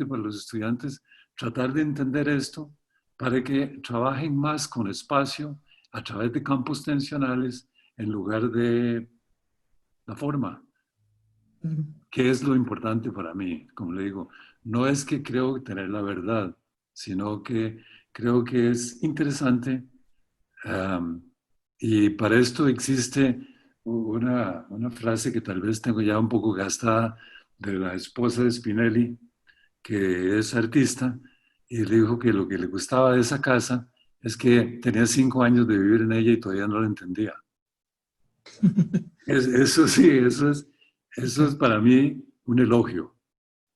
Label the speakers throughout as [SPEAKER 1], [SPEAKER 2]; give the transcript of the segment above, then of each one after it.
[SPEAKER 1] interesante para los estudiantes tratar de entender esto para que trabajen más con espacio a través de campos tensionales en lugar de la forma, que es lo importante para mí. Como le digo, no es que creo tener la verdad, sino que creo que es interesante. Y para esto existe una frase que tal vez tengo ya un poco gastada de la esposa de Spinelli, que es artista, y le dijo que lo que le gustaba de esa casa es que tenía 5 años de vivir en ella y todavía no la entendía. Eso sí, eso es para mí un elogio.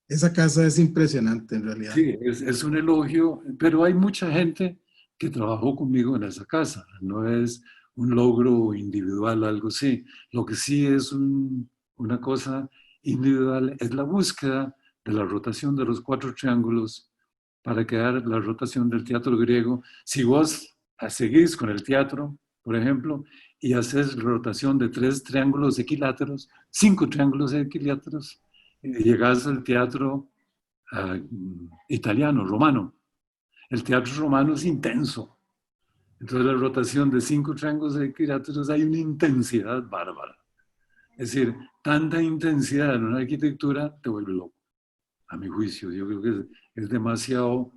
[SPEAKER 2] Esa casa es impresionante en realidad.
[SPEAKER 1] Sí, es un elogio, pero hay mucha gente que trabajó conmigo en esa casa. No es un logro individual o algo así. Lo que sí es una cosa individual es la búsqueda de la rotación de los 4 triángulos para crear la rotación del teatro griego. Si vos seguís con el teatro, por ejemplo, y haces rotación de 3 triángulos equiláteros, 5 triángulos equiláteros, llegás al teatro italiano, romano. El teatro romano es intenso. Entonces, la rotación de 5 triángulos equiláteros hay una intensidad bárbara. Es decir, tanta intensidad en una arquitectura te vuelve loco, a mi juicio. Yo creo que es demasiado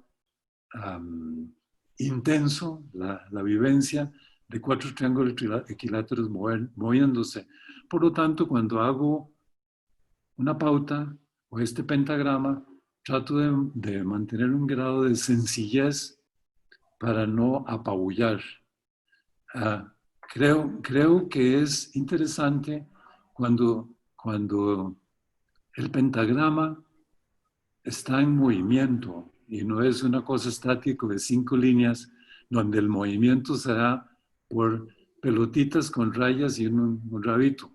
[SPEAKER 1] intenso la vivencia de 4 triángulos equiláteros moviéndose. Por lo tanto, cuando hago una pauta o este pentagrama, trato de mantener un grado de sencillez para no apabullar. Creo que es interesante cuando el pentagrama está en movimiento y no es una cosa estática de 5 líneas donde el movimiento se da por pelotitas con rayas y un rabito,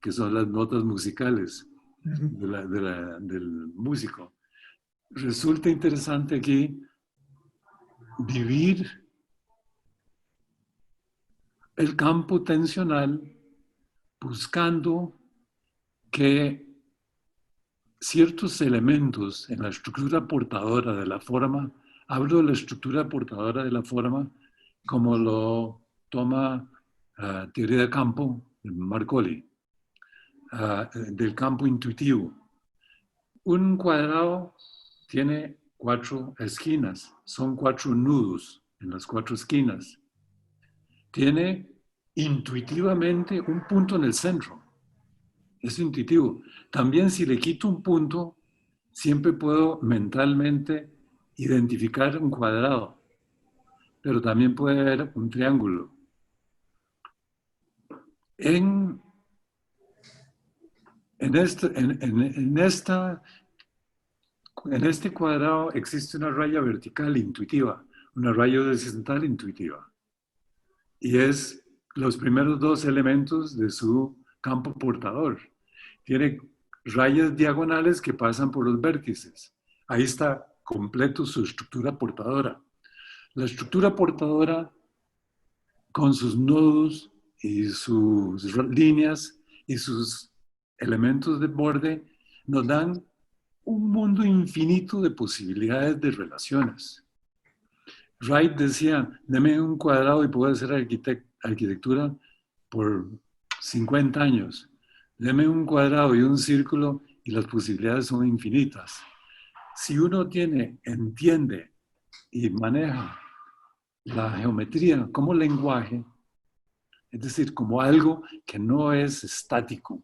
[SPEAKER 1] que son las notas musicales del músico. Resulta interesante aquí vivir el campo tensional buscando que ciertos elementos en la estructura portadora de la forma, hablo de la estructura portadora de la forma como lo toma teoría de campo, Marcoli, del campo intuitivo. Un cuadrado tiene 4 esquinas, son 4 nudos en las 4 esquinas. Tiene intuitivamente un punto en el centro. Es intuitivo. También si le quito un punto, siempre puedo mentalmente identificar un cuadrado, pero también puede haber un triángulo. En, en, este, en este cuadrado existe una raya vertical intuitiva, una raya horizontal intuitiva. Y es los primeros 2 elementos de su campo portador. Tiene rayas diagonales que pasan por los vértices. Ahí está completo su estructura portadora. La estructura portadora con sus nodos y sus líneas y sus elementos de borde nos dan un mundo infinito de posibilidades de relaciones. Wright decía, deme un cuadrado y puedo hacer arquitectura por 50 años. Deme un cuadrado y un círculo y las posibilidades son infinitas. Si uno entiende y maneja la geometría como lenguaje, es decir, como algo que no es estático,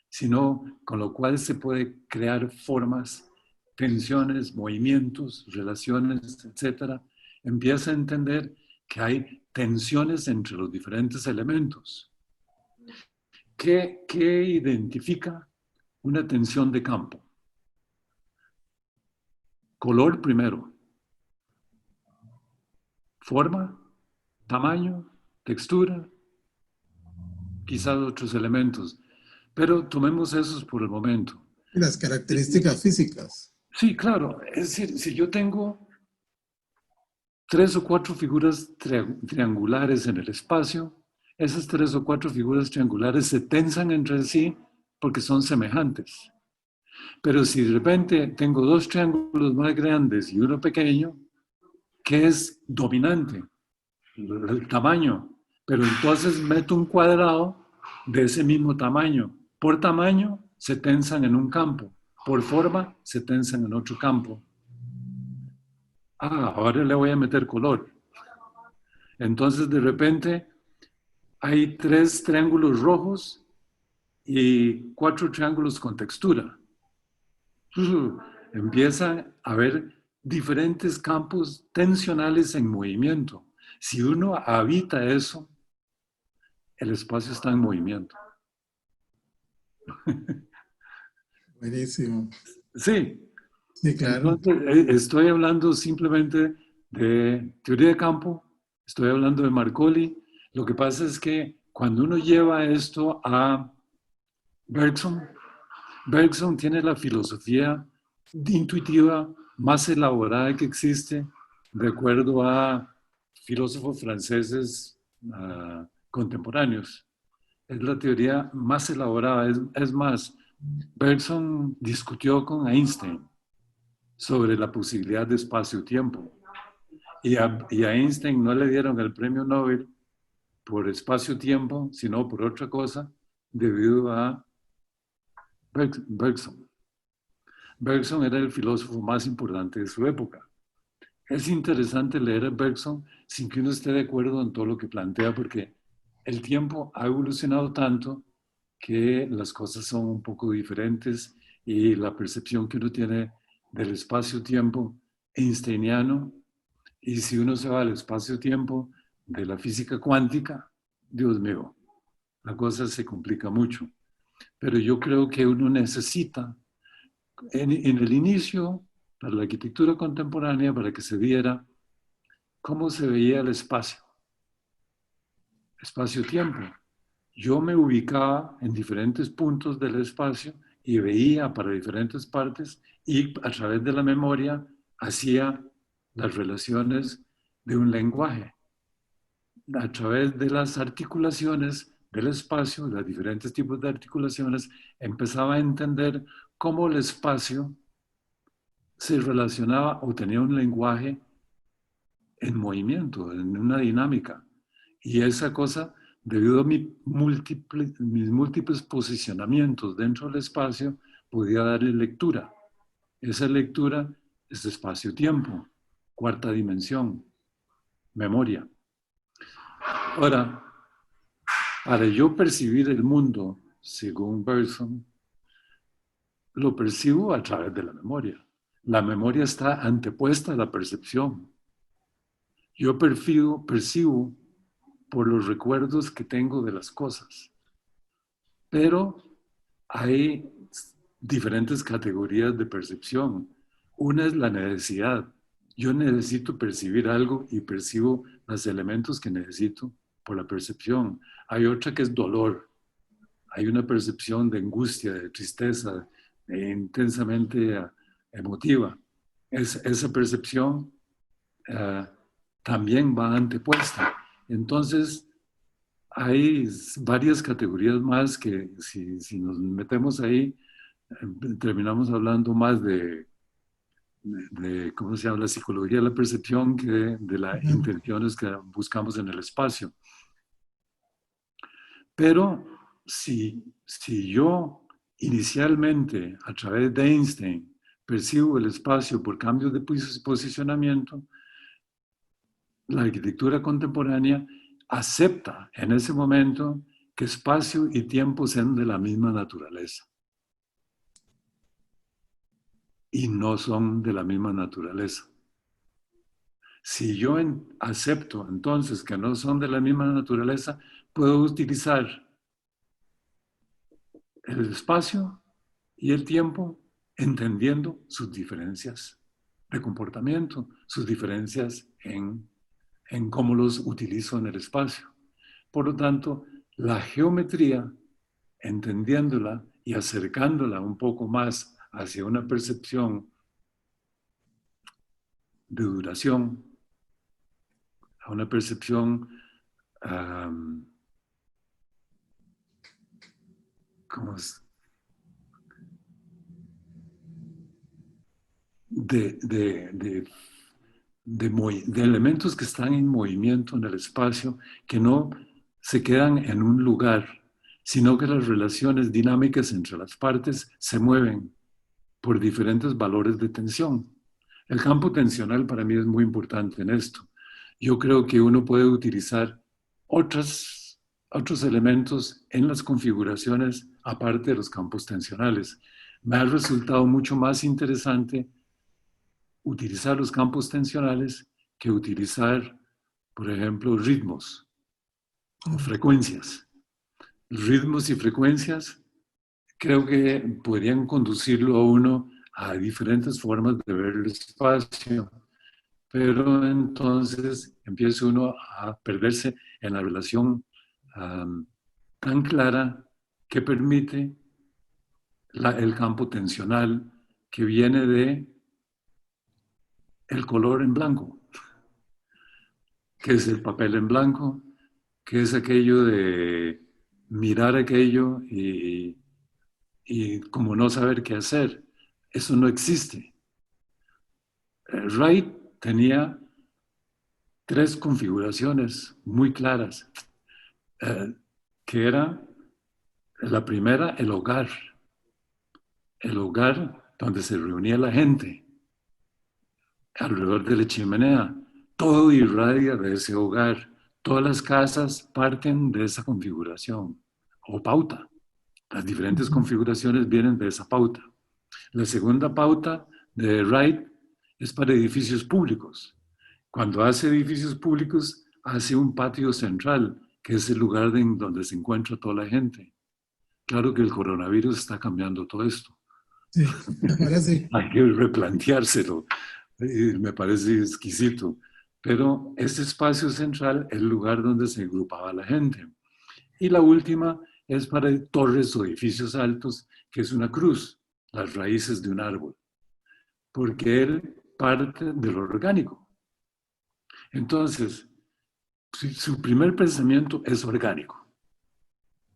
[SPEAKER 1] sino con lo cual se puede crear formas, tensiones, movimientos, relaciones, etcétera, empieza a entender que hay tensiones entre los diferentes elementos. ¿Qué identifica una tensión de campo? Color primero, forma, tamaño, textura, quizás otros elementos, pero tomemos esos por el momento.
[SPEAKER 2] Y las características físicas.
[SPEAKER 1] Sí, claro, es decir, si yo tengo 3 o 4 figuras triangulares en el espacio, esas 3 o 4 figuras triangulares se tensan entre sí porque son semejantes. Pero si de repente tengo dos triángulos más grandes y uno pequeño, ¿qué es dominante? El tamaño. Pero entonces meto un cuadrado de ese mismo tamaño. Por tamaño se tensan en un campo, por forma se tensan en otro campo. Ahora le voy a meter color. Entonces de repente hay 3 triángulos rojos y 4 triángulos con textura. Empieza a haber diferentes campos tensionales en movimiento. Si uno habita eso, el espacio está en movimiento.
[SPEAKER 2] Buenísimo.
[SPEAKER 1] Sí,
[SPEAKER 2] Sí, claro.
[SPEAKER 1] entonces estoy hablando simplemente de teoría de campo, estoy hablando de Marcoli. Lo que pasa es que cuando uno lleva esto a Bergson, Bergson tiene la filosofía intuitiva más elaborada que existe, de acuerdo a filósofos franceses contemporáneos. Es la teoría más elaborada. Es más, Bergson discutió con Einstein sobre la posibilidad de espacio-tiempo. Y a Einstein no le dieron el premio Nobel por espacio-tiempo, sino por otra cosa, debido a Bergson. Bergson era el filósofo más importante de su época. Es interesante leer a Bergson sin que uno esté de acuerdo en todo lo que plantea, porque el tiempo ha evolucionado tanto que las cosas son un poco diferentes y la percepción que uno tiene del espacio-tiempo einsteiniano, y si uno se va al espacio-tiempo de la física cuántica, Dios mío, la cosa se complica mucho. Pero yo creo que uno necesita en el inicio, para la arquitectura contemporánea, para que se viera cómo se veía el espacio, espacio-tiempo. Yo me ubicaba en diferentes puntos del espacio y veía para diferentes partes y a través de la memoria hacía las relaciones de un lenguaje. A través de las articulaciones del espacio, los diferentes tipos de articulaciones, empezaba a entender cómo el espacio se relacionaba o tenía un lenguaje en movimiento, en una dinámica. Y esa cosa, debido a mis múltiples posicionamientos dentro del espacio, podía darle lectura. Esa lectura es espacio-tiempo, cuarta dimensión, memoria. Ahora, para yo percibir el mundo, según Bergson, lo percibo a través de la memoria. La memoria está antepuesta a la percepción. Yo percibo por los recuerdos que tengo de las cosas, pero hay diferentes categorías de percepción. Una es la necesidad. Yo necesito percibir algo y percibo los elementos que necesito por la percepción. Hay otra que es dolor. Hay una percepción de angustia, de tristeza, intensamente emotiva. Esa percepción también va antepuesta. Entonces, hay varias categorías más que si nos metemos ahí, terminamos hablando más de cómo se llama, la psicología de la percepción que de las intenciones que buscamos en el espacio. Pero si yo inicialmente, a través de Einstein, percibo el espacio por cambios de posicionamiento, la arquitectura contemporánea acepta en ese momento que espacio y tiempo sean de la misma naturaleza. Y no son de la misma naturaleza. Si yo acepto entonces que no son de la misma naturaleza, puedo utilizar el espacio y el tiempo entendiendo sus diferencias de comportamiento, sus diferencias en cómo los utilizo en el espacio. Por lo tanto, la geometría, entendiéndola y acercándola un poco más hacia una percepción de duración, a una percepción ¿cómo es? de, de, de, de elementos que están en movimiento en el espacio, que no se quedan en un lugar, sino que las relaciones dinámicas entre las partes se mueven por diferentes valores de tensión. El campo tensional para mí es muy importante en esto. Yo creo que uno puede utilizar otros elementos en las configuraciones aparte de los campos tensionales. Me ha resultado mucho más interesante utilizar los campos tensionales que utilizar, por ejemplo, ritmos o frecuencias. Ritmos y frecuencias creo que podrían conducirlo a uno a diferentes formas de ver el espacio, pero entonces empieza uno a perderse en la relación tan clara que permite el campo tensional que viene de el color en blanco, que es el papel en blanco, que es aquello de mirar aquello y como no saber qué hacer. Eso no existe. Wright tenía tres configuraciones muy claras, que era la primera, el hogar donde se reunía la gente alrededor de la chimenea. Todo irradia de ese hogar. Todas las casas parten de esa configuración o pauta. Las diferentes configuraciones vienen de esa pauta. La segunda pauta de Wright es para edificios públicos. Cuando hace edificios públicos, hace un patio central, que es el lugar donde se encuentra toda la gente. Claro que el coronavirus está cambiando todo esto.
[SPEAKER 2] Sí, ahora sí.
[SPEAKER 1] Hay que replanteárselo. Me parece exquisito. Pero ese espacio central es el lugar donde se agrupaba la gente. Y la última es para torres o edificios altos, que es una cruz, las raíces de un árbol, porque él parte de lo orgánico. Entonces, su primer pensamiento es orgánico.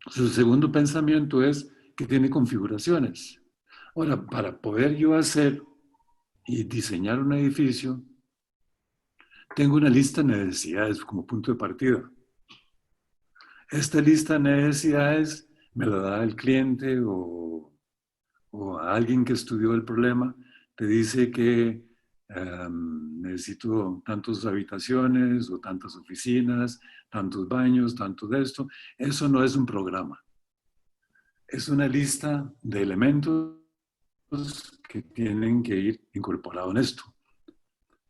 [SPEAKER 1] Su segundo pensamiento es que tiene configuraciones. Ahora, para poder yo hacer y diseñar un edificio, tengo una lista de necesidades como punto de partida. Esta lista de necesidades me la da el cliente o a alguien que estudió el problema, te dice que necesito tantas habitaciones o tantas oficinas, tantos baños, tanto de esto. Eso no es un programa. Es una lista de elementos que tienen que ir incorporados en esto.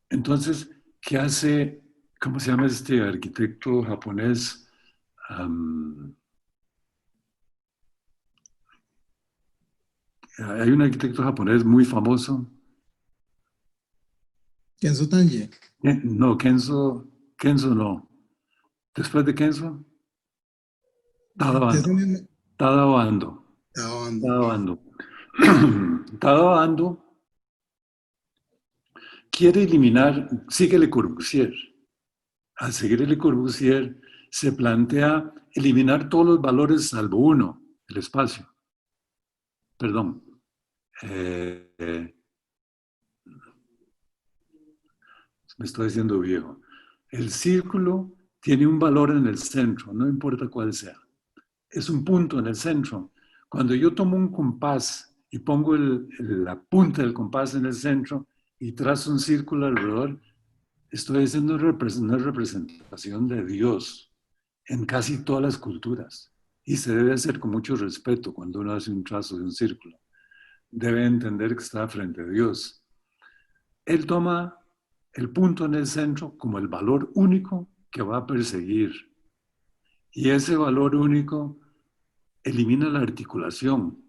[SPEAKER 1] Entonces, ¿qué hace, cómo se llama este arquitecto japonés? Hay un arquitecto japonés muy famoso.
[SPEAKER 2] Kenzo Tange.
[SPEAKER 1] No, Kenzo no. Después de Kenzo,
[SPEAKER 2] Ese
[SPEAKER 1] Tadao
[SPEAKER 2] mismo
[SPEAKER 1] Tadao Ando.
[SPEAKER 2] estaba dando.
[SPEAKER 1] Tadao Ando. Tadao Ando quiere eliminar, sigue Le Corbusier. Al seguir Le Corbusier, se plantea eliminar todos los valores salvo uno, el espacio. Perdón. Me estoy diciendo viejo. El círculo tiene un valor en el centro, no importa cuál sea. Es un punto en el centro. Cuando yo tomo un compás y pongo la punta del compás en el centro y trazo un círculo alrededor, estoy haciendo una representación de Dios en casi todas las culturas. Y se debe hacer con mucho respeto cuando uno hace un trazo de un círculo. Debe entender que está frente a Dios. Él toma el punto en el centro como el valor único que va a perseguir. Y ese valor único elimina la articulación.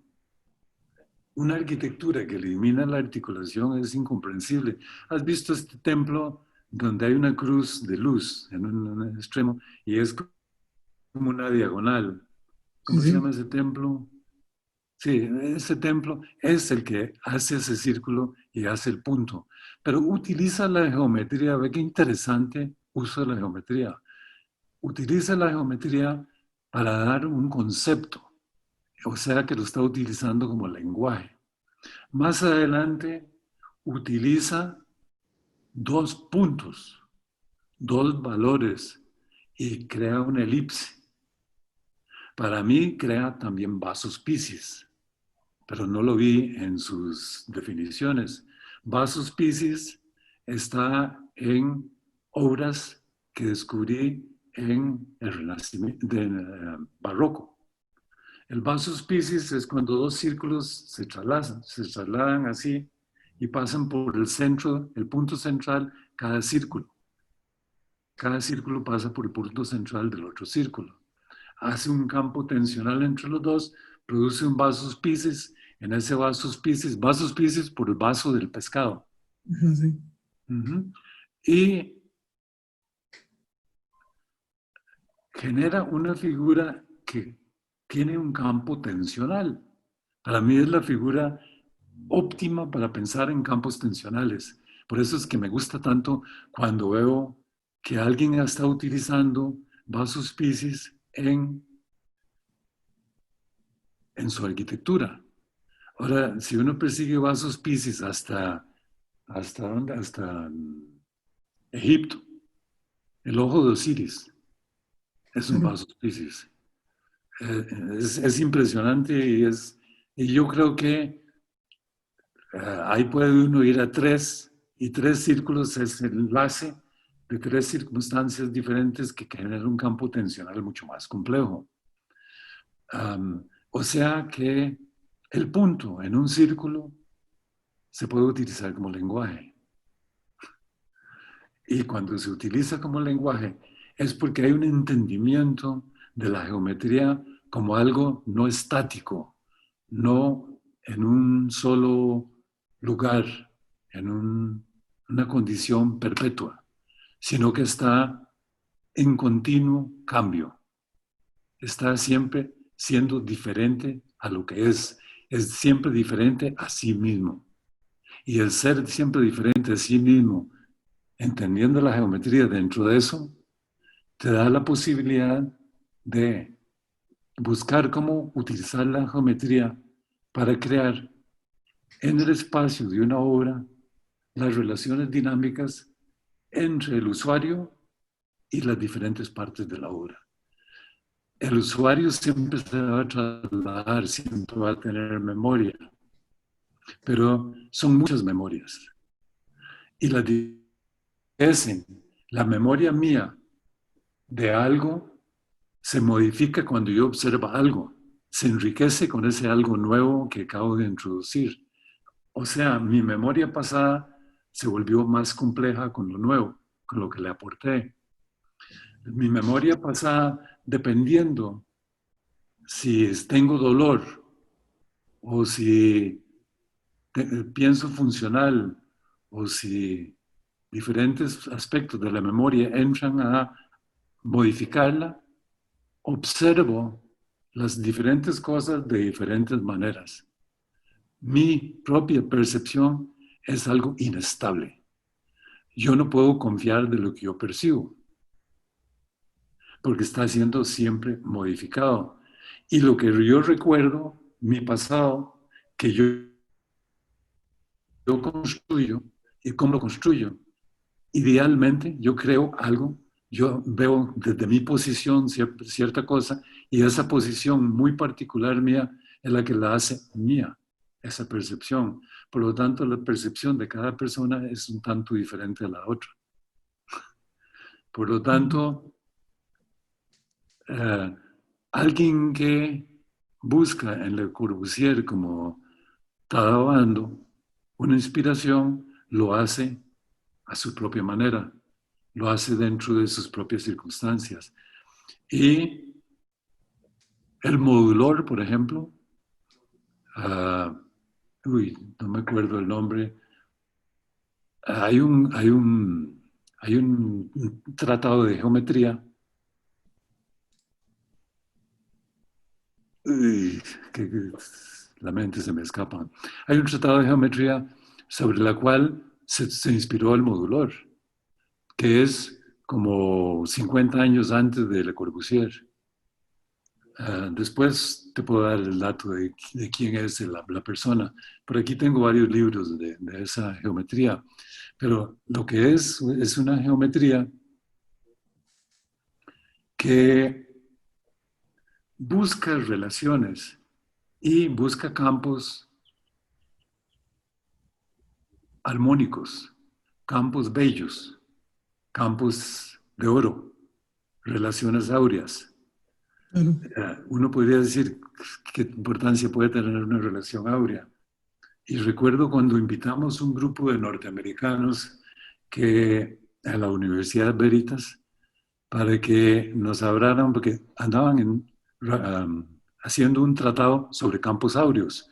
[SPEAKER 1] Una arquitectura que elimina la articulación es incomprensible. ¿Has visto este templo donde hay una cruz de luz en un extremo y es como una diagonal?
[SPEAKER 2] Sí,
[SPEAKER 1] ¿Cómo se llama
[SPEAKER 2] sí.
[SPEAKER 1] ese templo? Sí, ese templo es el que hace ese círculo y hace el punto. Pero utiliza la geometría, ve qué interesante uso de la geometría. Utiliza la geometría para dar un concepto, o sea que lo está utilizando como lenguaje. Más adelante utiliza dos puntos, dos valores y crea una elipse. Para mí crea también vasos Piscis, pero no lo vi en sus definiciones. Vasos Piscis está en obras que descubrí en el Renacimiento, Barroco. El vasos Piscis es cuando dos círculos se trasladan así y pasan por el centro, el punto central, cada círculo. Cada círculo pasa por el punto central del otro círculo. Hace un campo tensional entre los dos, produce un vasos Piscis. En ese vasos Piscis por el vaso del pescado.
[SPEAKER 2] Sí.
[SPEAKER 1] Y genera una figura que tiene un campo tensional. Para mí es la figura óptima para pensar en campos tensionales. Por eso es que me gusta tanto cuando veo que alguien está utilizando vasos Piscis en su arquitectura. Ahora, si uno persigue vasos Piscis hasta ¿dónde? Hasta Egipto, el ojo de Osiris es un
[SPEAKER 2] Claro.
[SPEAKER 1] vasos Piscis. Es impresionante y yo creo que ahí puede uno ir a tres, y tres círculos es el enlace de tres circunstancias diferentes que generan un campo tensional mucho más complejo. O sea que el punto en un círculo se puede utilizar como lenguaje. Y cuando se utiliza como lenguaje es porque hay un entendimiento de la geometría como algo no estático, no en un solo lugar, en una condición perpetua, sino que está en continuo cambio. Está siempre siendo diferente a lo que es siempre diferente a sí mismo. Y el ser siempre diferente a sí mismo, entendiendo la geometría dentro de eso, te da la posibilidad de buscar cómo utilizar la geometría para crear en el espacio de una obra las relaciones dinámicas entre el usuario y las diferentes partes de la obra. El usuario siempre se va a trasladar, siempre va a tener memoria, pero son muchas memorias. Y la memoria mía de algo se modifica cuando yo observo algo, se enriquece con ese algo nuevo que acabo de introducir. O sea, mi memoria pasada se volvió más compleja con lo nuevo, con lo que le aporté. Mi memoria pasada, dependiendo si tengo dolor o si pienso funcional o si diferentes aspectos de la memoria entran a modificarla, observo las diferentes cosas de diferentes maneras. Mi propia percepción es algo inestable. Yo no puedo confiar de lo que yo percibo, porque está siendo siempre modificado. Y lo que yo recuerdo, mi pasado, que yo construyo y cómo lo construyo. Idealmente, yo creo algo, yo veo desde mi posición cierta cosa y esa posición muy particular mía es la que la hace mía, esa percepción. Por lo tanto, la percepción de cada persona es un tanto diferente a la otra. Por lo tanto, alguien que busca en Le Corbusier como trabajando una inspiración, lo hace a su propia manera, lo hace dentro de sus propias circunstancias. Y el modulor, por ejemplo, no me acuerdo el nombre, hay un tratado de geometría que la mente se me escapa. Hay un tratado de geometría sobre la cual se inspiró el modulor, que es como 50 años antes de Le Corbusier. Después te puedo dar el dato de quién es la persona. Por aquí tengo varios libros de esa geometría, pero lo que es una geometría que busca relaciones y busca campos armónicos, campos bellos, campos de oro, relaciones áureas.
[SPEAKER 2] Claro.
[SPEAKER 1] Uno podría decir qué importancia puede tener una relación áurea. Y recuerdo cuando invitamos un grupo de norteamericanos que a la Universidad Veritas para que nos hablaran, porque andaban haciendo un tratado sobre campos áureos.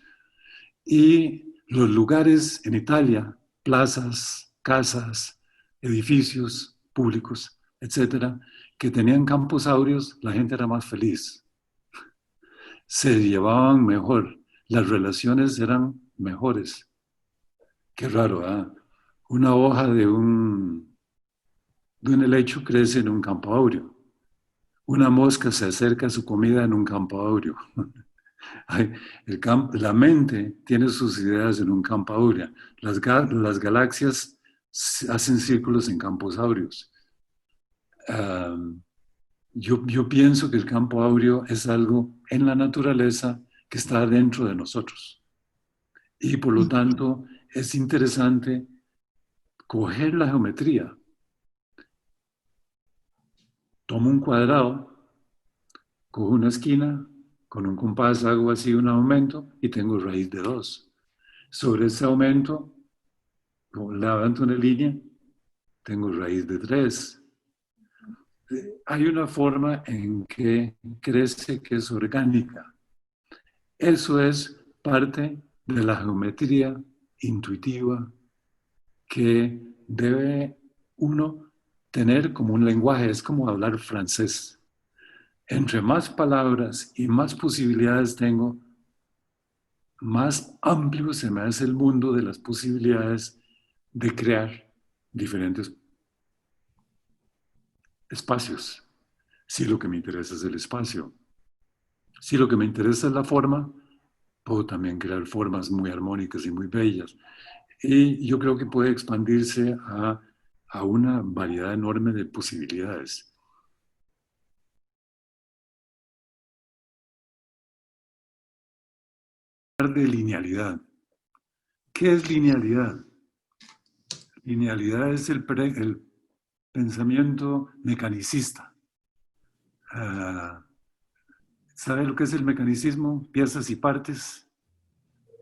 [SPEAKER 1] Y los lugares en Italia, plazas, casas, edificios públicos, etcétera, que tenían campos áureos, la gente era más feliz, se llevaban mejor, las relaciones eran mejores. Qué raro, ¿eh? Una hoja de un helecho crece en un campo áureo. Una mosca se acerca a su comida en un campo áureo. La mente tiene sus ideas en un campo áureo. Las galaxias hacen círculos en campos áureos. Um, yo pienso que el campo áureo es algo en la naturaleza que está dentro de nosotros. Y por lo tanto es interesante coger la geometría. Tomo un cuadrado, cojo una esquina, con un compás hago así un aumento y tengo raíz de 2. Sobre ese aumento, levanto una línea, tengo raíz de 3. Hay una forma en que crece que es orgánica. Eso es parte de la geometría intuitiva que debe uno tener como un lenguaje. Es como hablar francés. Entre más palabras y más posibilidades tengo, más amplio se me hace el mundo de las posibilidades de crear diferentes espacios. Si lo que me interesa es el espacio, si lo que me interesa es la forma, puedo también crear formas muy armónicas y muy bellas. Y yo creo que puede expandirse a una variedad enorme de posibilidades. De linealidad. ¿Qué es linealidad? Linealidad es el pensamiento mecanicista. ¿Sabe lo que es el mecanicismo? Piezas y partes.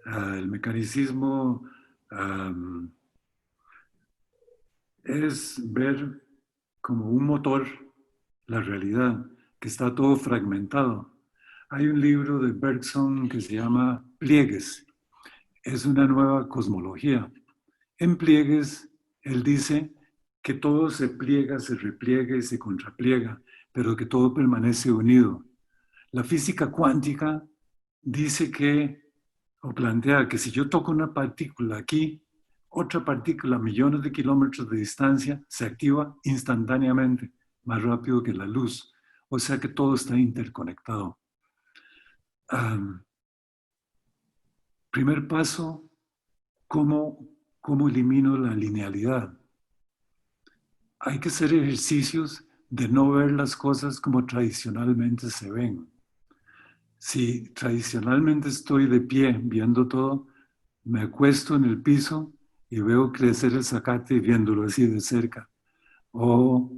[SPEAKER 1] El mecanicismo es ver como un motor la realidad, que está todo fragmentado. Hay un libro de Bergson que se llama Pliegues. Es una nueva cosmología. En Pliegues, él dice que todo se pliega, se repliega y se contrapliega, pero que todo permanece unido. La física cuántica dice que, o plantea que si yo toco una partícula aquí, otra partícula a millones de kilómetros de distancia se activa instantáneamente, más rápido que la luz. O sea que todo está interconectado. Primer paso, ¿cómo elimino la linealidad? Hay que hacer ejercicios de no ver las cosas como tradicionalmente se ven. Si tradicionalmente estoy de pie viendo todo, me acuesto en el piso y veo crecer el zacate viéndolo así de cerca. O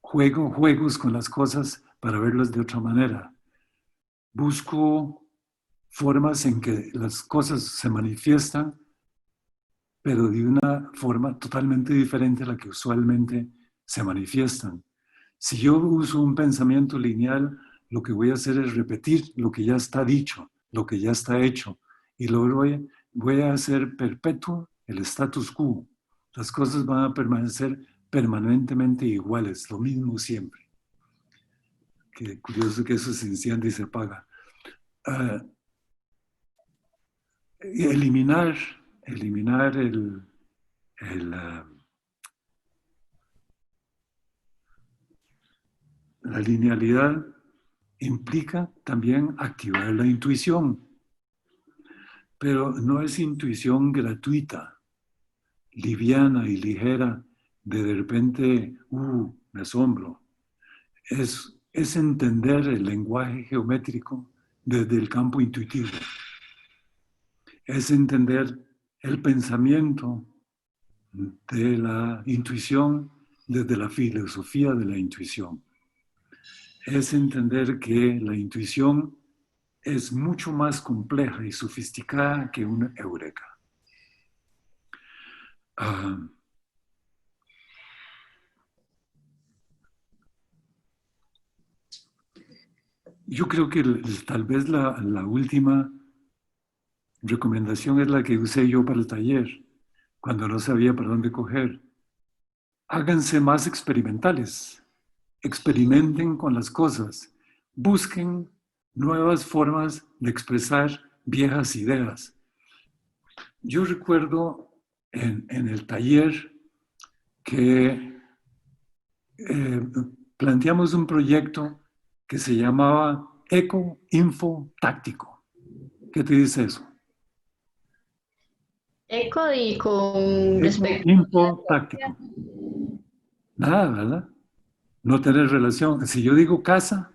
[SPEAKER 1] juego juegos con las cosas para verlas de otra manera. Busco formas en que las cosas se manifiestan, pero de una forma totalmente diferente a la que usualmente se manifiestan. Si yo uso un pensamiento lineal, lo que voy a hacer es repetir lo que ya está dicho, lo que ya está hecho, y luego voy a hacer perpetuo el status quo. Las cosas van a permanecer permanentemente iguales, lo mismo siempre. Qué curioso que eso se enciende y se apaga. Eliminar el, la linealidad implica también activar la intuición, pero no es intuición gratuita, liviana y ligera, de repente, me asombro. Es entender el lenguaje geométrico desde el campo intuitivo. Es entender el pensamiento de la intuición desde la filosofía de la intuición. Es entender que la intuición es mucho más compleja y sofisticada que una eureka. Yo creo que tal vez la última recomendación es la que usé yo para el taller, cuando no sabía por dónde coger. Háganse más experimentales, experimenten con las cosas, busquen nuevas formas de expresar viejas ideas. Yo recuerdo en el taller que planteamos un proyecto que se llamaba Eco Info Táctico. ¿Qué te dice eso?
[SPEAKER 3] Eco y con
[SPEAKER 1] Eco
[SPEAKER 3] respecto
[SPEAKER 1] Info Táctico. Nada, ¿verdad? No tenés relación. Si yo digo casa,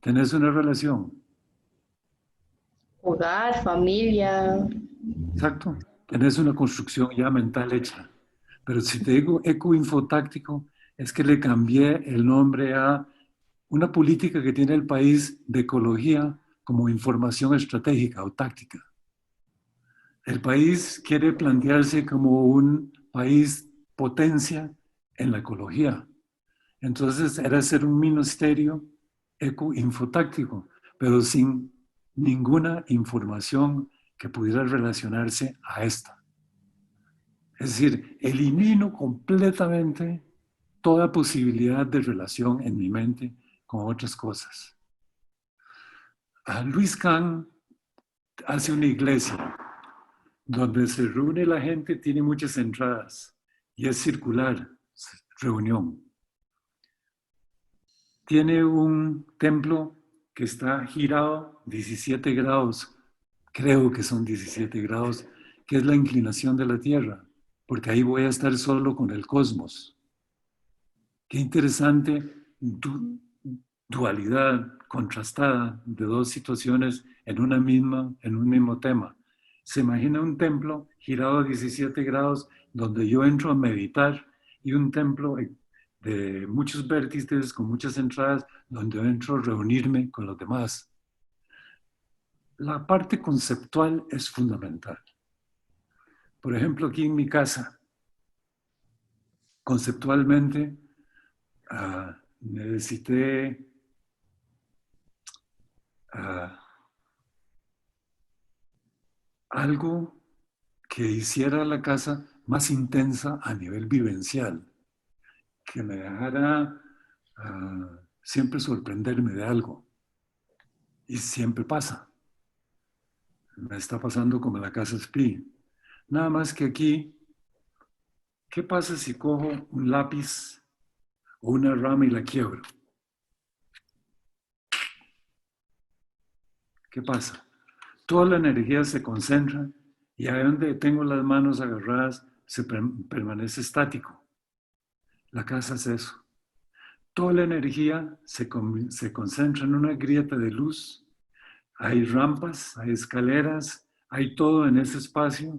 [SPEAKER 1] tenés una relación.
[SPEAKER 3] hogar, familia.
[SPEAKER 1] Exacto. Tenés una construcción ya mental hecha. Pero si te digo ecoinfotáctico, es que le cambié el nombre a una política que tiene el país de ecología como información estratégica o táctica. El país quiere plantearse como un país potencia en la ecología. Entonces era ser un ministerio ecoinfotáctico, pero sin ninguna información que pudiera relacionarse a esta. Es decir, elimino completamente toda posibilidad de relación en mi mente con otras cosas. Luis Kahn hace una iglesia donde se reúne la gente, tiene muchas entradas y es circular, reunión. Tiene un templo que está girado 17 grados, creo que son 17 grados, que es la inclinación de la Tierra, porque ahí voy a estar solo con el cosmos. Qué interesante dualidad contrastada de dos situaciones en un mismo tema. Se imagina un templo girado a 17 grados donde yo entro a meditar y un templo de muchos vértices con muchas entradas donde yo entro a reunirme con los demás. La parte conceptual es fundamental. Por ejemplo, aquí en mi casa, conceptualmente, necesité algo que hiciera la casa más intensa a nivel vivencial, que me dejara siempre sorprenderme de algo. Y siempre pasa. Me está pasando como en la casa Splee. Nada más que aquí, ¿qué pasa si cojo un lápiz o una rama y la quiebro? ¿Qué pasa? Toda la energía se concentra y ahí donde tengo las manos agarradas se permanece estático. La casa es eso. Toda la energía se concentra en una grieta de luz. Hay rampas, hay escaleras, hay todo en ese espacio,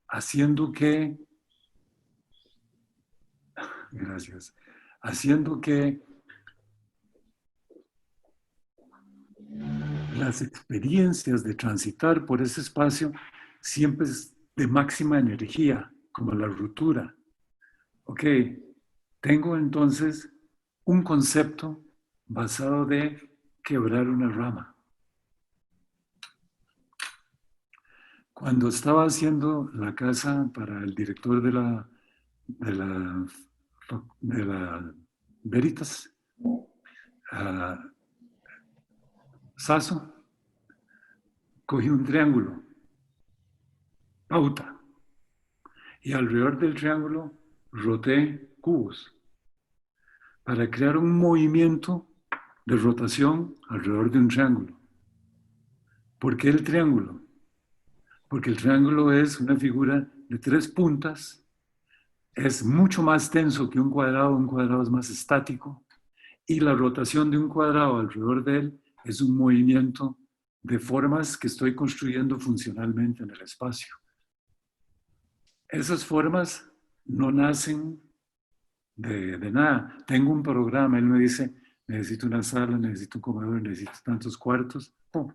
[SPEAKER 1] haciendo que, gracias, haciendo que las experiencias de transitar por ese espacio siempre es de máxima energía, como la ruptura. Ok, tengo entonces un concepto basado de quebrar una rama. Cuando estaba haciendo la casa para el director de la Veritas, Sasso, cogí un triángulo, pauta, y alrededor del triángulo roté cubos para crear un movimiento de rotación alrededor de un triángulo. ¿Por qué el triángulo? Porque el triángulo es una figura de 3 puntas, es mucho más tenso que un cuadrado es más estático, y la rotación de un cuadrado alrededor de él es un movimiento de formas que estoy construyendo funcionalmente en el espacio. Esas formas no nacen de nada. Tengo un programa, él me dice, necesito una sala, necesito un comedor, necesito tantos cuartos. ¡Pum!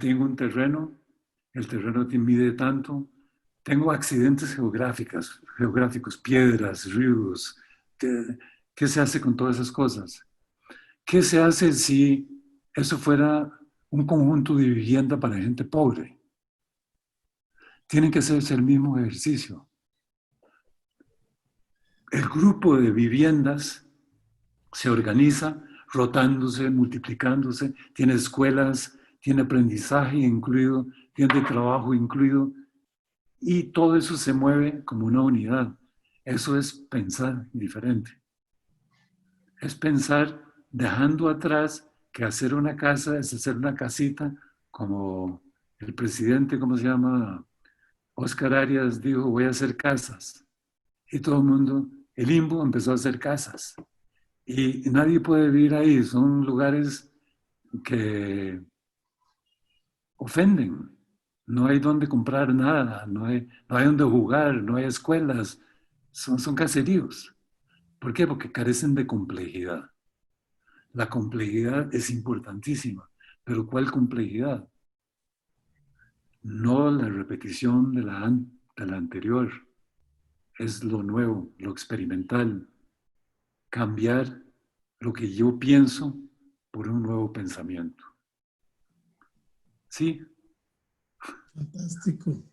[SPEAKER 1] Tengo un terreno, el terreno te mide tanto. Tengo accidentes geográficos, piedras, ríos. ¿Qué se hace con todas esas cosas? ¿Qué se hace si eso fuera un conjunto de vivienda para gente pobre? Tienen que hacerse el mismo ejercicio. El grupo de viviendas se organiza rotándose, multiplicándose, tiene escuelas, tiene aprendizaje incluido, tiene trabajo incluido, y todo eso se mueve como una unidad. Eso es pensar diferente. Es pensar dejando atrás que hacer una casa es hacer una casita, como el presidente, ¿cómo se llama? Oscar Arias dijo, voy a hacer casas. Y todo el mundo, el IMBO empezó a hacer casas. Y nadie puede vivir ahí, son lugares que ofenden. No hay donde comprar nada, no hay donde jugar, no hay escuelas, son caseríos. ¿Por qué? Porque carecen de complejidad. La complejidad es importantísima, pero ¿cuál complejidad? No la repetición de la anterior, es lo nuevo, lo experimental, cambiar lo que yo pienso por un nuevo pensamiento. ¿Sí?
[SPEAKER 2] Fantástico.